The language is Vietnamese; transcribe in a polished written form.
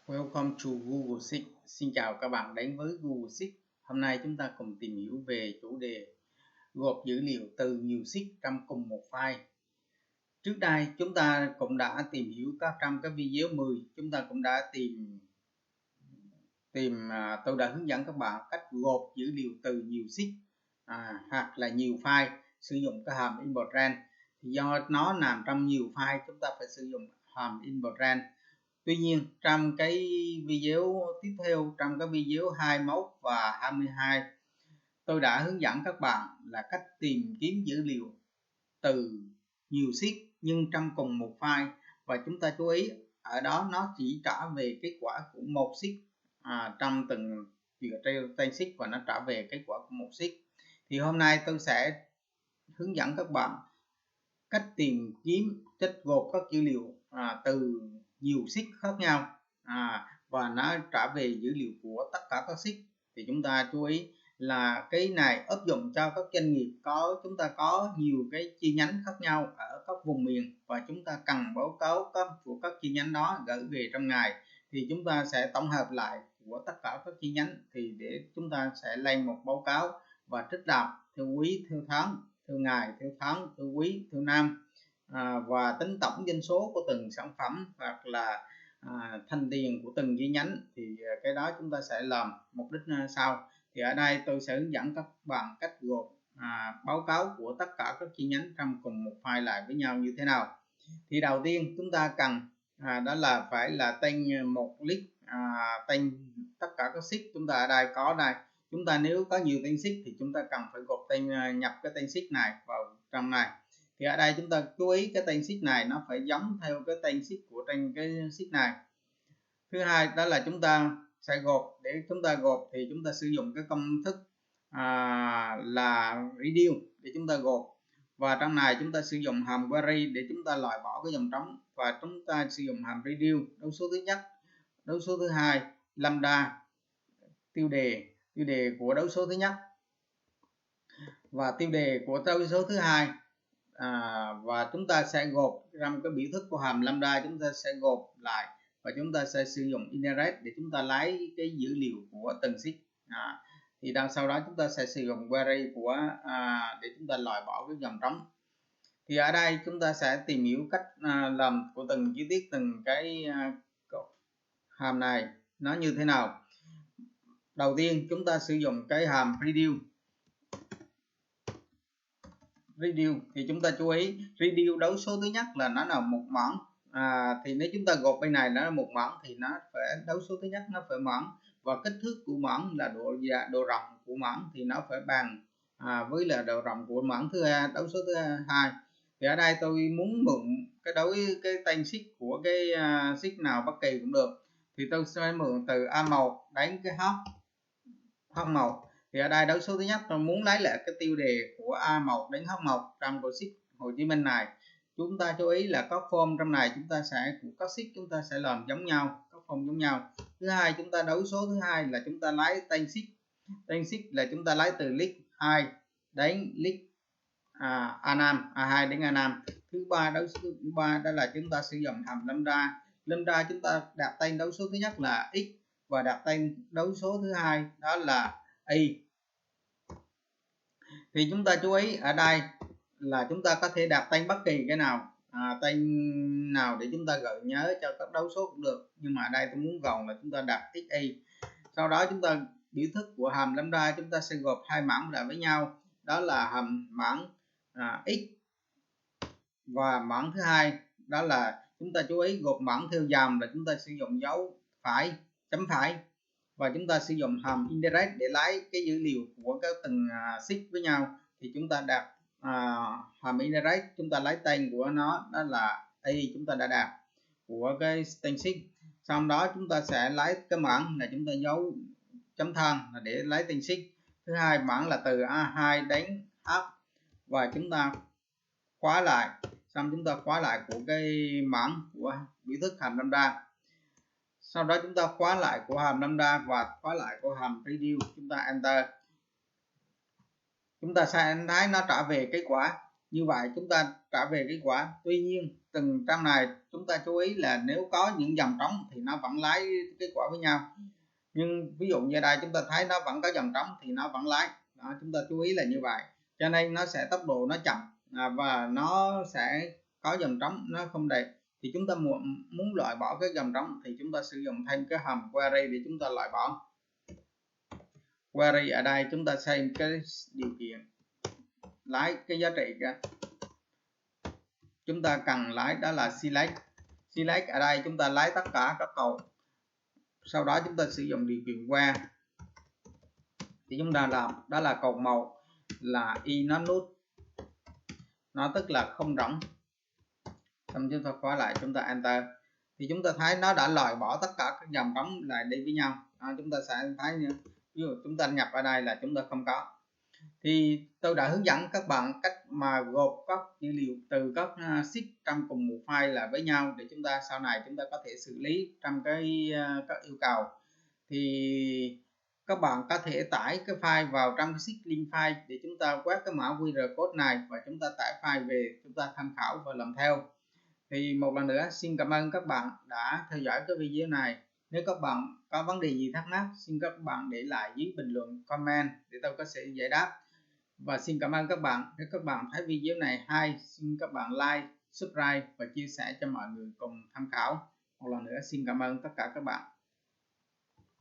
Welcome to Google Sheets. Xin chào các bạn đến với Google Sheets. Hôm nay chúng ta cùng tìm hiểu về chủ đề gộp dữ liệu từ nhiều sheet trong cùng một file. Trước đây chúng ta cũng đã tìm hiểu trong cái video 10, chúng ta cũng đã tôi đã hướng dẫn các bạn cách gộp dữ liệu từ nhiều sheet hoặc là nhiều file sử dụng cái hàm import range. Thì do nó nằm trong nhiều file, chúng ta phải sử dụng hàm import range. Tuy nhiên trong cái video tiếp theo, trong cái video 21 và 22, tôi đã hướng dẫn các bạn là cách tìm kiếm dữ liệu từ nhiều sheet nhưng trong cùng một file, và chúng ta chú ý ở đó nó chỉ trả về kết quả của một sheet trong từng tên sheet, và nó trả về kết quả của một sheet. Thì hôm nay tôi sẽ hướng dẫn các bạn cách tìm kiếm, tích gộp các dữ liệu từ nhiều sheet khác nhau và nó trả về dữ liệu của tất cả các sheet. Thì chúng ta chú ý là cái này áp dụng cho các doanh nghiệp chúng ta có nhiều cái chi nhánh khác nhau ở các vùng miền, và chúng ta cần báo cáo của các chi nhánh đó gửi về trong ngày. Thì chúng ta sẽ tổng hợp lại của tất cả các chi nhánh, thì để chúng ta sẽ lên một báo cáo và trích lập theo quý, theo tháng, theo ngày, theo tháng, theo quý, theo năm, và tính tổng doanh số của từng sản phẩm hoặc là thành tiền của từng chi nhánh. Thì cái đó chúng ta sẽ làm mục đích sau. Thì ở đây tôi sẽ hướng dẫn các bạn cách gộp báo cáo của tất cả các chi nhánh trong cùng một file lại với nhau như thế nào. Thì đầu tiên chúng ta cần đó là phải là tên một list, tên tất cả các sheet chúng ta ở đây có đây. Chúng ta nếu có nhiều tên sheet thì chúng ta cần phải gộp tên, nhập cái tên sheet này vào trong này. Thì ở đây chúng ta chú ý cái tên sheet này nó phải giống theo cái tên sheet của trên cái sheet này. Thứ hai đó là chúng ta sẽ gộp. Để chúng ta gộp thì chúng ta sử dụng cái công thức là reduce để chúng ta gộp, và trong này chúng ta sử dụng hàm query để chúng ta loại bỏ cái dòng trống, và chúng ta sử dụng hàm reduce đấu số thứ nhất, đấu số thứ hai, lambda, tiêu đề của đấu số thứ nhất và tiêu đề của đấu số thứ hai. Và chúng ta sẽ gộp trong cái biểu thức của hàm lambda, chúng ta sẽ gộp lại và chúng ta sẽ sử dụng inherit để chúng ta lấy cái dữ liệu của từng sheet. Thì sau đó chúng ta sẽ sử dụng query để chúng ta loại bỏ cái dòng trống. Thì ở đây chúng ta sẽ tìm hiểu cách làm của từng chi tiết, từng cái hàm này nó như thế nào. Đầu tiên chúng ta sử dụng cái hàm reduce thì chúng ta chú ý reduce đấu số thứ nhất là nó là một mẫu. Thì nếu chúng ta gộp bên này nó là một mẫu thì nó phải đấu số thứ nhất nó phải mẫu, và kích thước của mẫu là độ rộng của mẫu thì nó phải bằng với là độ rộng của mẫu đấu số thứ hai. Thì ở đây tôi muốn mượn cái tên sheet của cái sheet nào bất kỳ cũng được, thì tôi sẽ mượn từ A1 đến cái H1. Thì ở đây đấu số thứ nhất tôi muốn lấy lại cái tiêu đề của A1 đến H1 trong của sheet Hồ Chí Minh này. Chúng ta chú ý là các form trong này chúng ta sẽ của các sheet chúng ta sẽ làm giống nhau, các form giống nhau. Thứ hai, chúng ta đấu số thứ hai là chúng ta lấy tên sheet là chúng ta lấy từ list 2 đến list A5, A2 đến A5. Thứ ba, đấu số thứ ba đó là chúng ta sử dụng hàm lambda chúng ta đặt tên đấu số thứ nhất là x và đặt tên đấu số thứ hai đó là y. Thì chúng ta chú ý ở đây là chúng ta có thể đặt tên bất kỳ cái nào, tên nào để chúng ta gợi nhớ cho các đấu số cũng được, nhưng mà ở đây tôi muốn gọn là chúng ta đặt xy. Sau đó chúng ta biểu thức của hàm lambda chúng ta sẽ gộp hai mảng lại với nhau, đó là hàm mảng x và mảng thứ hai đó là chúng ta chú ý gộp mảng theo dòng là chúng ta sử dụng dấu phẩy, chấm phẩy, và chúng ta sử dụng hàm indirect để lấy cái dữ liệu của các từng sheet với nhau. Thì chúng ta đặt hàm indirect, chúng ta lấy tên của nó đó là y, chúng ta đã đặt của cái tên sheet. Sau đó chúng ta sẽ lấy cái mảng là chúng ta dấu chấm than là để lấy tên sheet. Thứ hai, mảng là từ A2 đến H, và chúng ta khóa lại, xong chúng ta khóa lại của cái mảng của biểu thức hàm lambda. Sau đó chúng ta khóa lại của hàm lambda và khóa lại của hàm reduce, chúng ta enter. Chúng ta sẽ thấy nó trả về kết quả Như vậy chúng ta trả về kết quả. Tuy nhiên từng trong này chúng ta chú ý là nếu có những dòng trống thì nó vẫn lấy kết quả với nhau, nhưng ví dụ như đây chúng ta thấy nó vẫn có dòng trống thì nó vẫn lấy đó, chúng ta chú ý là như vậy. Cho nên nó sẽ tốc độ nó chậm và nó sẽ có dòng trống nó không đẹp. Thì chúng ta muốn loại bỏ cái dòng trống thì chúng ta sử dụng thêm cái hàm query để chúng ta loại bỏ. Query ở đây chúng ta xem cái điều kiện lấy cái giá trị ra. Chúng ta cần lấy đó là select ở đây chúng ta lấy tất cả các cầu, sau đó chúng ta sử dụng điều kiện qua thì chúng ta làm đó là cầu 1 là y nó nút, nó tức là không rỗng, xong chúng ta khóa lại, chúng ta enter thì chúng ta thấy nó đã loại bỏ tất cả các dòng trống lại đi với nhau. Chúng ta sẽ thấy ví dụ chúng ta nhập ở đây là chúng ta không có. Thì tôi đã hướng dẫn các bạn cách mà gộp các dữ liệu từ các sheet trong cùng một file là với nhau để chúng ta sau này chúng ta có thể xử lý trong các yêu cầu. Thì các bạn có thể tải cái file vào trong cái sheet link file để chúng ta quét cái mã QR code này và chúng ta tải file về, chúng ta tham khảo và làm theo. Thì một lần nữa xin cảm ơn các bạn đã theo dõi cái video này. Nếu các bạn có vấn đề gì thắc mắc, xin các bạn để lại dưới bình luận comment để tôi có thể giải đáp. Và xin cảm ơn các bạn. Nếu các bạn thấy video này hay, xin các bạn like, subscribe và chia sẻ cho mọi người cùng tham khảo. Một lần nữa xin cảm ơn tất cả các bạn.